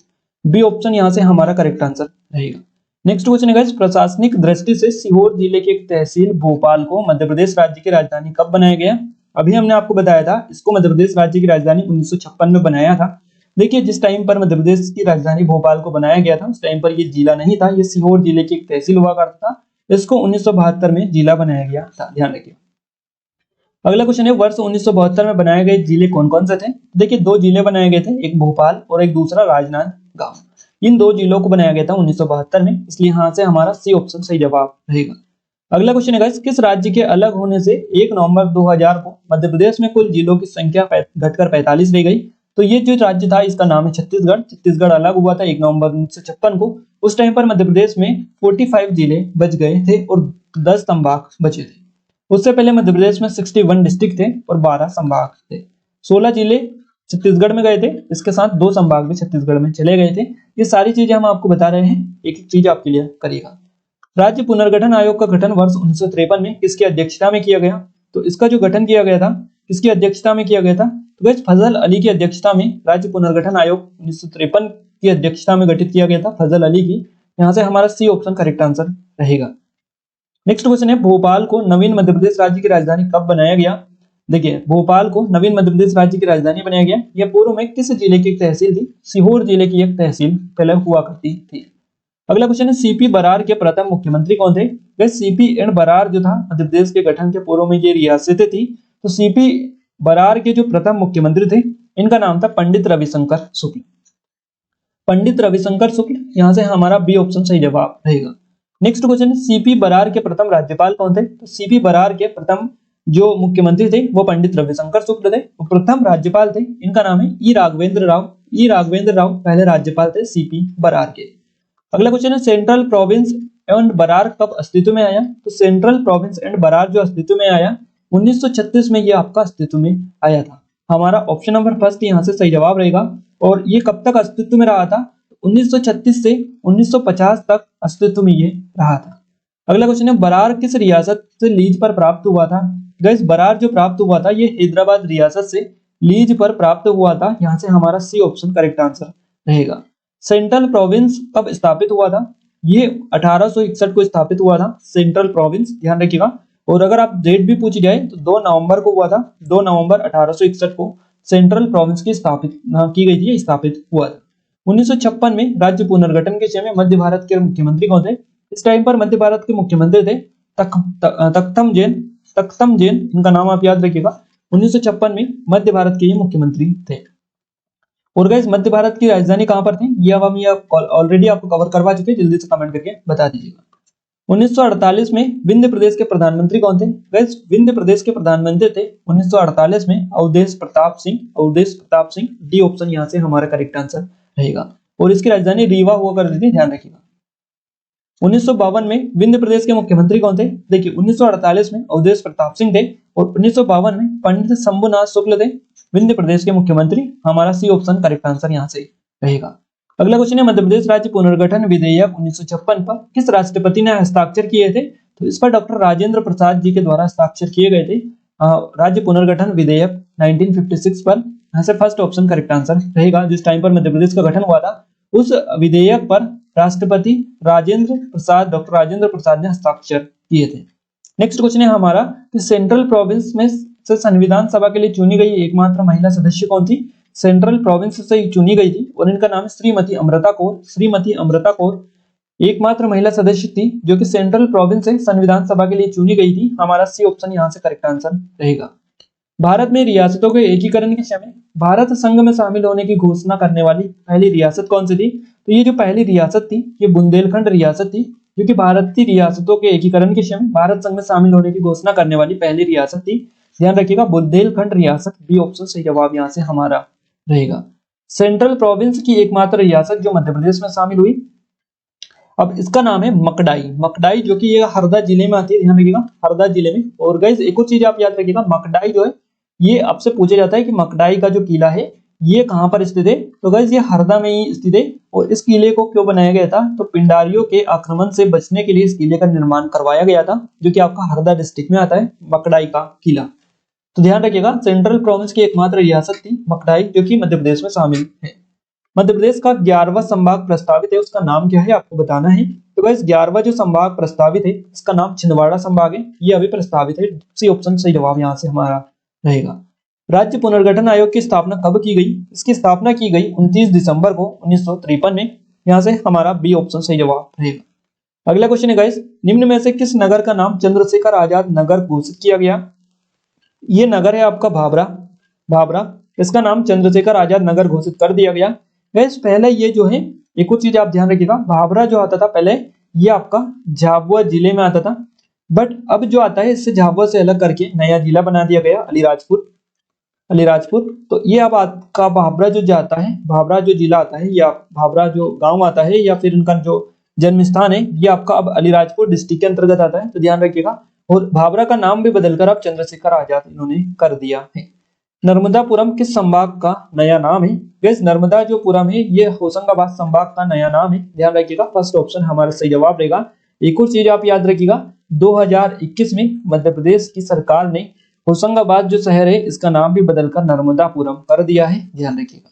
बी ऑप्शन यहाँ से हमारा करेक्ट आंसर रहेगा। नेक्स्ट क्वेश्चन है, प्रशासनिक दृष्टि से सीहोर जिले की एक तहसील भोपाल को मध्य प्रदेश राज्य की राजधानी कब बनाया गया? अभी हमने आपको बताया था इसको मध्य प्रदेश राज्य की राजधानी 1956 में बनाया था। देखिए जिस टाइम पर मध्य प्रदेश की राजधानी भोपाल को बनाया गया था उस टाइम पर ये जिला नहीं था, ये सीहोर जिले की एक तहसील हुआ करता था। इसको 1972 में जिला बनाया गया था, ध्यान रखिए। अगला क्वेश्चन है, वर्ष 1972 में बनाए गए जिले कौन कौन से थे? देखिए 2 जिले बनाए गए थे, एक भोपाल और एक दूसरा राजनांदगांव। इन 2 जिलों को बनाया गया था 1972 में, इसलिए यहाँ से हमारा सी ऑप्शन सही जवाब रहेगा। अगला क्वेश्चन है, किस राज्य के अलग होने से 1 नवंबर 2000 को मध्य प्रदेश में कुल जिलों की संख्या घटकर 45 रह गई? तो ये जो राज्य था इसका नाम है छत्तीसगढ़। छत्तीसगढ़ अलग हुआ था 1 नवंबर 1956 को। उस टाइम पर मध्य प्रदेश में 45 जिले बच गए थे और 10 संभाग बचे थे। उससे पहले मध्य प्रदेश में 61 डिस्ट्रिक्ट थे और 12 संभाग थे। 16 जिले छत्तीसगढ़ में गए थे, इसके साथ 2 संभाग भी छत्तीसगढ़ में चले गए थे। ये सारी चीजें हम आपको बता रहे हैं, एक एक चीज आप क्लियर करिएगा। राज्य पुनर्गठन आयोग का गठन वर्ष 1953 में किसकी अध्यक्षता में किया गया? तो इसका जो गठन किया गया था किसकी अध्यक्षता में किया गया था? तो गाइस फजल अली की अध्यक्षता में राज्य पुनर्गठन आयोग 1953 की अध्यक्षता में गठित किया गया था, फजल अली की। यहाँ से हमारा सी ऑप्शन करेक्ट आंसर रहेगा। नेक्स्ट क्वेश्चन है, भोपाल को नवीन मध्य प्रदेश राज्य की राजधानी कब बनाया गया? देखिए भोपाल को नवीन मध्य प्रदेश राज्य की राजधानी बनाया गया। यह पूर्व में किस जिले की एक तहसील थी? सीहोर जिले की एक तहसील पहले हुआ करती थी। अगला क्वेश्चन है सीपी बरार के प्रथम मुख्यमंत्री कौन थे? सीपी एन बरार जो था मध्य प्रदेश के गठन के पूर्व में ये रियासतें थी, तो सीपी बरार के जो प्रथम मुख्यमंत्री थे इनका नाम था पंडित रविशंकर शुक्ल। पंडित रविशंकर शुक्ल, यहां से हमारा बी ऑप्शन सही जवाब रहेगा। नेक्स्ट क्वेश्चन है सीपी बरार के प्रथम राज्यपाल कौन थे? तो सीपी बरार के प्रथम जो मुख्यमंत्री थे वो पंडित रविशंकर शुक्ल थे। वो प्रथम राज्यपाल थे, इनका नाम है ई राघवेंद्र राव। ई राघवेंद्र राव पहले राज्यपाल थे सीपी बरार के। अगला क्वेश्चन है सेंट्रल प्रोविंस एंड बरार कब अस्तित्व में आया? तो सेंट्रल प्रोविंस एंड बरार जो अस्तित्व में आया 1936 में ये आपका अस्तित्व में आया था। हमारा ऑप्शन नंबर फर्स्ट यहाँ से सही जवाब रहेगा। और ये कब तक अस्तित्व में रहा था? 1936 से 1950 तक अस्तित्व में ये रहा था। अगला क्वेश्चन है बरार किस रियासत से लीज पर प्राप्त हुआ था? गाइस बरार जो प्राप्त हुआ था ये हैदराबाद रियासत से लीज पर प्राप्त हुआ था। यहाँ से हमारा सी ऑप्शन करेक्ट आंसर रहेगा। सेंट्रल प्रोविंस कब स्थापित हुआ था? ये 1861 को स्थापित हुआ था सेंट्रल प्रोविंस, ध्यान रखिएगा। और अगर आप डेट भी पूछी जाए तो 2 नवंबर को हुआ था। 2 नवंबर 1861 को सेंट्रल प्रोविंस की स्थापित की गई थी, स्थापित हुआ था। 1956 में राज्य पुनर्गठन के समय मध्य भारत के मुख्यमंत्री कौन थे? इस टाइम पर मध्य भारत के मुख्यमंत्री थे तख्तम जैन। तख्तम जैन इनका नाम आप याद रखिएगा। 1956 में मध्य भारत के ये मुख्यमंत्री थे। और गाइस मध्य भारत की राजधानी कहां पर थी? ये अब हम ये ऑलरेडी आपको कवर करवा चुके हैं, जल्दी से कमेंट करके बता दीजिएगा। 1948 में विंध्य प्रदेश के प्रधानमंत्री कौन थे? गाइस विंध्य प्रदेश के प्रधानमंत्री थे 1948 में अवधेश प्रताप सिंह। अवधेश प्रताप सिंह, डी ऑप्शन यहाँ से हमारा करेक्ट आंसर रहेगा। और इसकी राजधानी रीवा हुआ करती थी, ध्यान रखिएगा। 1952 में विंध्य प्रदेश के मुख्यमंत्री कौन थे? देखिए 1948 में अवधेश प्रताप सिंह थे और 1952 में पंडित शंभुनाथ शुक्ल थे विंध्य प्रदेश के मुख्यमंत्री। हमारा सी ऑप्शन करेक्ट आंसर यहाँ से रहेगा। अगला क्वेश्चन है मध्य प्रदेश राज्य पुनर्गठन विधेयक 1956 पर किस राष्ट्रपति ने हस्ताक्षर किए थे? तो इस पर डॉक्टर राजेंद्र प्रसाद जी के द्वारा हस्ताक्षर किए गए थे राज्य पुनर्गठन विधेयक 1956 पर। यहाँ से फर्स्ट ऑप्शन करेक्ट आंसर रहेगा। जिस टाइम पर मध्य प्रदेश का गठन हुआ था उस विधेयक पर राष्ट्रपति डॉक्टर राजेंद्र प्रसाद ने हस्ताक्षर किए थे। नेक्स्ट क्वेश्चन है हमारा कि सेंट्रल प्रोविंस में से संविधान सभा के लिए चुनी गई एकमात्र महिला सदस्य कौन थी? सेंट्रल प्रोविंस से चुनी गई थी और इनका नाम श्रीमती अमृता कौर। श्रीमती अमृता कौर एकमात्र महिला सदस्य थी जो कि सेंट्रल प्रोविंस से संविधान सभा के लिए चुनी गई थी। हमारा सी ऑप्शन यहाँ से करेक्ट आंसर रहेगा। भारत में रियासतों के एकीकरण के समय भारत संघ में शामिल होने की घोषणा करने वाली पहली रियासत कौन सी थी? तो ये जो पहली रियासत थी ये बुंदेलखंड रियासत थी, जो कि भारतीय रियासतों के एकीकरण के समय भारत संघ में शामिल होने की घोषणा करने वाली पहली रियासत थी। ध्यान रखिएगा बुंदेलखंड रियासत, बी ऑप्शन सही जवाब यहाँ से हमारा रहेगा। सेंट्रल प्रोविंस की एकमात्र रियासत जो मध्य प्रदेश में शामिल हुई, अब इसका नाम है मकडाई। मकडाई जो कि ये हरदा जिले में आती है, ध्यान रखिएगा हरदा जिले में। और गाइस एक और चीज आप याद रखिएगा, मकडाई जो है ये आपसे पूछा जाता है कि मकडाई का जो किला है ये कहां पर स्थित है? तो गाइस ये हरदा में ही स्थित है। और इस किले को क्यों बनाया गया था? तो पिंडारियों के आक्रमण से बचने के लिए इस किले का निर्माण करवाया गया था, जो कि आपका हरदा डिस्ट्रिक्ट में आता है मकडाई का किला। तो ध्यान रखिएगा सेंट्रल प्रोविंस की एकमात्र रियासत थी मकडाई, जो कि मध्य प्रदेश में शामिल है। मध्य प्रदेश का 11वां संभाग प्रस्तावित है, उसका नाम क्या है आपको बताना है। तो गाइस 11वां जो संभाग प्रस्तावित है इसका नाम छिंदवाड़ा संभाग है, ये अभी प्रस्तावित है। सी ऑप्शन सही जवाब यहाँ से हमारा रहेगा। राज्य पुनर्गठन आयोग की स्थापना कब की गई? इसकी स्थापना की गई 29 दिसंबर को 1953 में। यहाँ से हमारा बी ऑप्शन सही जवाब रहेगा। अगला क्वेश्चन है गाइस, निम्न में से किस नगर का नाम चंद्रशेखर आजाद नगर घोषित किया गया? ये नगर है आपका भाभरा। भाभरा, इसका नाम चंद्रशेखर आजाद नगर घोषित कर दिया गया। गाइस पहले ये जो है एक और चीज आप ध्यान रखिएगा, भाभरा जो आता था पहले ये आपका झाबुआ जिले में आता था, बट अब जो आता है इससे झाबुआ से अलग करके नया जिला बना दिया गया अलीराजपुर। अलीराजपुर, तो ये अब आपका भाभरा जो जाता है, भाभरा जो जिला आता है या भाभरा जो गांव आता है या फिर इनका जो जन्म स्थान है ये आपका अब अलीराजपुर डिस्ट्रिक्ट के अंतर्गत आता है, तो ध्यान रखिएगा। और भाभरा का नाम भी बदलकर अब चंद्रशेखर आजाद इन्होंने कर दिया है। नर्मदापुरम किस संभाग का नया नाम है? गैस नर्मदा जो पुरम है ये होशंगाबाद संभाग का नया नाम है, ध्यान रखिएगा फर्स्ट ऑप्शन हमारा सही जवाब रहेगा। एक और चीज आप याद रखिएगा, 2021 में मध्य प्रदेश की सरकार ने होशंगाबाद जो शहर है इसका नाम भी बदलकर नर्मदापुरम कर दिया है, ध्यान रखिएगा।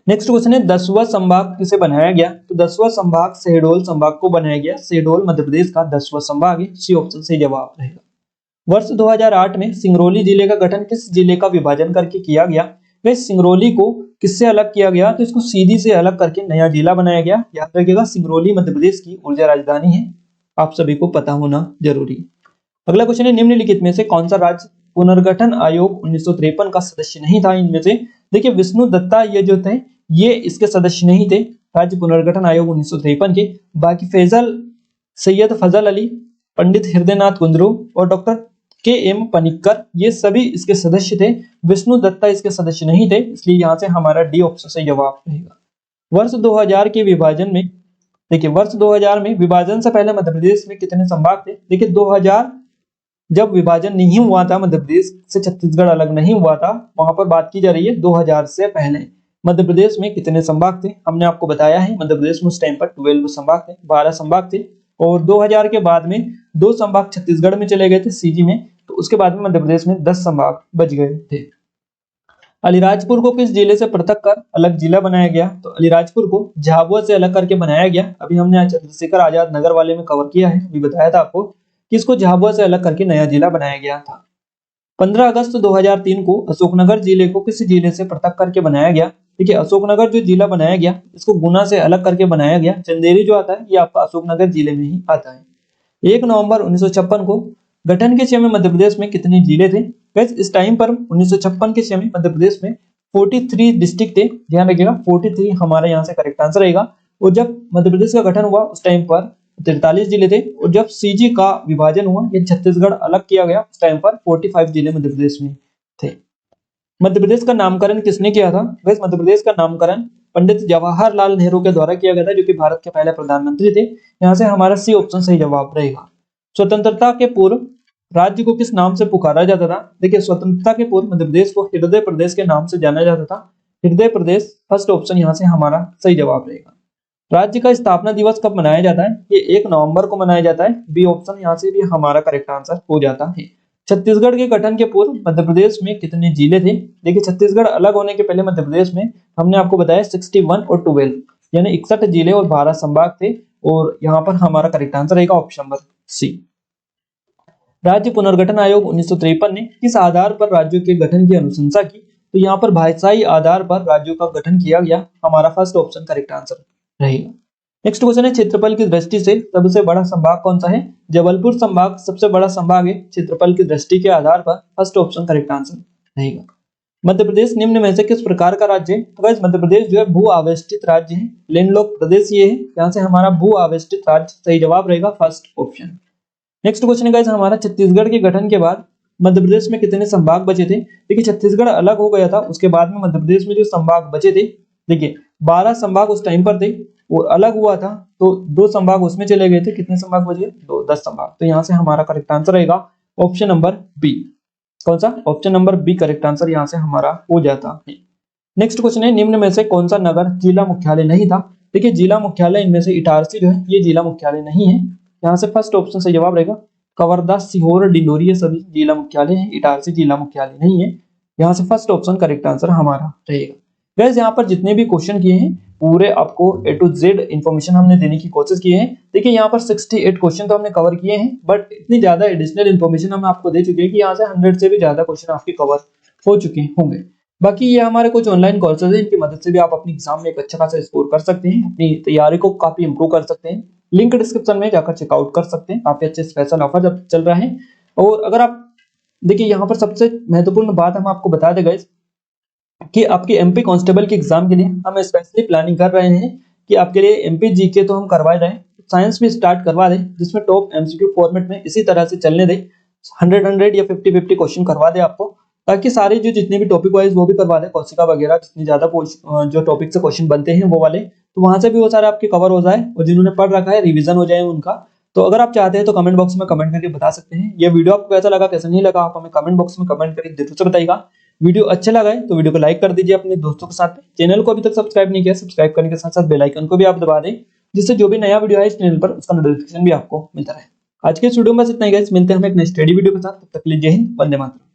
नेक्स्ट क्वेश्चन है 10वां संभाग किसे बनाया गया? तो 10वां संभाग शहडोल संभाग को बनाया गया। शहडोल मध्य प्रदेश का 10वां संभाग है, सी ऑप्शन सही जवाब रहेगा। वर्ष 2008 में सिंगरौली जिले का गठन किस जिले का विभाजन करके किया गया? वह सिंगरौली को किससे अलग किया गया? तो इसको सीधी से अलग करके नया जिला बनाया गया। याद रखिएगा, सिंगरौली मध्य प्रदेश की ऊर्जा राजधानी है, आप सभी को पता होना जरूरी। अगला क्वेश्चन है, निम्नलिखित में से कौन सा राज्य पुनर्गठन आयोग 1953 का सदस्य नहीं था? इनमें से देखिए विष्णु दत्ता ये जो थे ये इसके सदस्य नहीं थे राज्य पुनर्गठन आयोग 1953 के। बाकी फैजल, सैयद फजल अली, पंडित हृदयनाथ कुंजरू और डॉक्टर के एम पनिक्कर ये सभी इसके सदस्य थे। विष्णु दत्ता इसके सदस्य नहीं थे, इसलिए यहाँ से हमारा डी ऑप्शन सही जवाब रहेगा। वर्ष 2000 के विभाजन में देखिए वर्ष 2000 में विभाजन से पहले मध्य प्रदेश में कितने संभाग थे? देखिए 2000 जब विभाजन नहीं हुआ था, मध्य प्रदेश से छत्तीसगढ़ अलग नहीं हुआ था, वहां पर बात की जा रही है 2000 से पहले मध्य प्रदेश में कितने संभाग थे? हमने आपको बताया है मध्य प्रदेश में उस टाइम पर 12 संभाग थे, 12 संभाग थे। और 2000 के बाद में 2 संभाग छत्तीसगढ़ में चले गए थे सीजी में, तो उसके बाद में मध्य प्रदेश में 10 संभाग बच गए थे। अलीराजपुर को किस जिले से पृथक कर अलग जिला बनाया गया? तो अलीराजपुर को झाबुआ से अलग करके बनाया गया। अभी हमने चंद्रशेखर आजाद नगर वाले में कवर किया है, अभी बताया था आपको कि इसको झाबुआ से अलग करके नया जिला बनाया गया था। 15 अगस्त 2003 को अशोकनगर जिले को किस जिले से पृथक करके बनाया गया? देखिए अशोकनगर जो जिला बनाया गया इसको गुना से अलग करके बनाया गया। चंदेरी जो आता है ये आपका अशोकनगर जिले में ही आता है। 1 नवंबर 1956 को गठन के समय में मध्य प्रदेश में कितने जिले थे? इस टाइम पर 1956 के समय में मध्य प्रदेश में 43 डिस्ट्रिक्ट थे। ध्यान रखिएगा 43 हमारे यहाँ से करेक्ट आंसर रहेगा। और जब मध्य प्रदेश का गठन हुआ उस टाइम पर 43 जिले थे, और जब सीजी का विभाजन हुआ ये छत्तीसगढ़ अलग किया गया उस टाइम पर 45 जिले मध्य प्रदेश में थे। मध्य प्रदेश का नामकरण किसने किया था? मध्य प्रदेश का नामकरण पंडित जवाहरलाल नेहरू के द्वारा किया गया था, जो कि भारत के पहले प्रधानमंत्री थे। यहाँ से हमारा सी ऑप्शन सही जवाब रहेगा। स्वतंत्रता के पूर्व राज्य को किस नाम से पुकारा जाता था? देखिए स्वतंत्रता के पूर्व मध्य प्रदेश को हृदय प्रदेश के नाम से जाना जाता था। हृदय प्रदेश फर्स्ट ऑप्शन यहाँ से हमारा सही जवाब रहेगा। राज्य का स्थापना दिवस कब मनाया जाता है? ये 1 नवंबर को मनाया जाता है। बी ऑप्शन यहाँ से भी हमारा करेक्ट आंसर हो जाता है। छत्तीसगढ़ के गठन के पूर्व मध्य प्रदेश में कितने जिले थे? देखिए छत्तीसगढ़ अलग होने के पहले मध्य प्रदेश में हमने आपको बताया 61 और 12 यानी 61 जिले और 12 संभाग थे, और यहाँ पर हमारा करेक्ट आंसर रहेगा ऑप्शन नंबर सी। राज्य पुनर्गठन आयोग 1953 ने किस आधार पर राज्यों के गठन की अनुशंसा की? तो यहाँ पर भाषाई आधार पर राज्यों का गठन किया गया। हमारा फर्स्ट ऑप्शन करेक्ट आंसर रहेगा। नेक्स्ट क्वेश्चन है, क्षेत्रफल की दृष्टि से सबसे बड़ा संभाग कौन सा है? जबलपुर संभाग सबसे बड़ा संभाग है क्षेत्रफल की दृष्टि के आधार पर। फर्स्ट ऑप्शन करेक्ट आंसर रहेगा। मध्य प्रदेश निम्न में से किस प्रकार का राज्य है? तो गाइस मध्य प्रदेश जो है भू आवेष्टित राज्य है, लैंडलॉक्ड प्रदेश ये है। यहाँ से हमारा भू आवेष्टित राज्य सही जवाब रहेगा फर्स्ट ऑप्शन। नेक्स्ट क्वेश्चन है गाइस हमारा, छत्तीसगढ़ के गठन के बाद मध्य प्रदेश में कितने संभाग बचे थे? देखिए छत्तीसगढ़ अलग हो गया था, उसके बाद में मध्य प्रदेश में जो संभाग बचे थे, देखिए 12 संभाग उस टाइम पर थे, और अलग हुआ था तो 2 संभाग उसमें चले गए थे। कितने संभाग बचे? 2, 10 संभाग। तो यहाँ से हमारा करेक्ट आंसर रहेगा ऑप्शन नंबर बी। कौन सा? Option number B correct answer यहाँ से हमारा हो जाता है। नेक्स्ट क्वेश्चन है, निम्न में से कौन सा नगर जिला मुख्यालय नहीं था? देखिए जिला मुख्यालय इनमें से इटारसी जो है ये जिला मुख्यालय नहीं है। यहाँ से फर्स्ट ऑप्शन सही जवाब रहेगा। कवर्धा, सीहोर, डिंडोरी ये सभी जिला मुख्यालय है, इटारसी जिला मुख्यालय नहीं है। यहाँ से फर्स्ट ऑप्शन करेक्ट आंसर हमारा रहेगा। गाइस यहाँ पर जितने भी क्वेश्चन किए हैं पूरे आपको A to Z इन्फॉर्मेशन हमने देने की कोशिश की है। देखिए यहाँ पर 68 क्वेश्चन तो हमने कवर किए हैं, बट इतनी ज्यादा एडिशनल इन्फॉर्मेशन हम आपको दे चुके हैं कि यहाँ से 100 से भी ज्यादा क्वेश्चन आपके कवर हो चुके होंगे। बाकी ये हमारे कुछ ऑनलाइन कोर्सेज हैं, इनकी मदद से भी आप अपनी एग्जाम में एक अच्छा खासा स्कोर कर सकते हैं, अपनी तैयारी को काफी इंप्रूव कर सकते हैं। लिंक डिस्क्रिप्शन में जाकर चेकआउट कर सकते हैं, काफी अच्छे स्पेशल ऑफर चल रहे हैं। और अगर आप देखिए यहाँ पर सबसे महत्वपूर्ण बात हम आपको बता दें गाइस कि आपकी एमपी कांस्टेबल के एग्जाम के लिए हम स्पेशली प्लानिंग कर रहे हैं कि आपके लिए एमपी जीके तो हम करवा रहे हैं, साइंस भी स्टार्ट करवा दें जिसमें टॉप एमसीक्यू फॉर्मेट में इसी तरह से चलने दें। 100 या 50 क्वेश्चन करवा दे आपको, ताकि सारे जो जितने भी टॉपिक वाइज वो भी करवा दे, कौशिका वगैरह जितनी ज्यादा जो टॉपिक से क्वेश्चन बनते हैं वो वाले, तो वहां से भी वो सारे आपके कवर हो जाए और जिन्होंने पढ़ रखा है रिवीजन हो जाए उनका। तो अगर आप चाहते हैं तो कमेंट बॉक्स में कमेंट करके बता सकते हैं। ये वीडियो आपको कैसा लगा कैसा नहीं लगा आप हमें कमेंट बॉक्स में कमेंट करके जरूर से बताइएगा। वीडियो अच्छा लगा है तो वीडियो को लाइक कर दीजिए अपने दोस्तों के साथ। चैनल को अभी तक सब्सक्राइब नहीं किया, सब्सक्राइब करने के साथ साथ बेल आइकन को भी आप दबा दें, जिससे जो भी नया वीडियो है इस चैनल पर उसका नोटिफिकेशन भी आपको मिलता रहे। आज के इस वीडियो में बस इतना ही गाइस, मिलते हैं हम एक नेक्स्ट स्टडी वीडियो के साथ। तब तक के लिए जय हिंद, वंदे मातरम।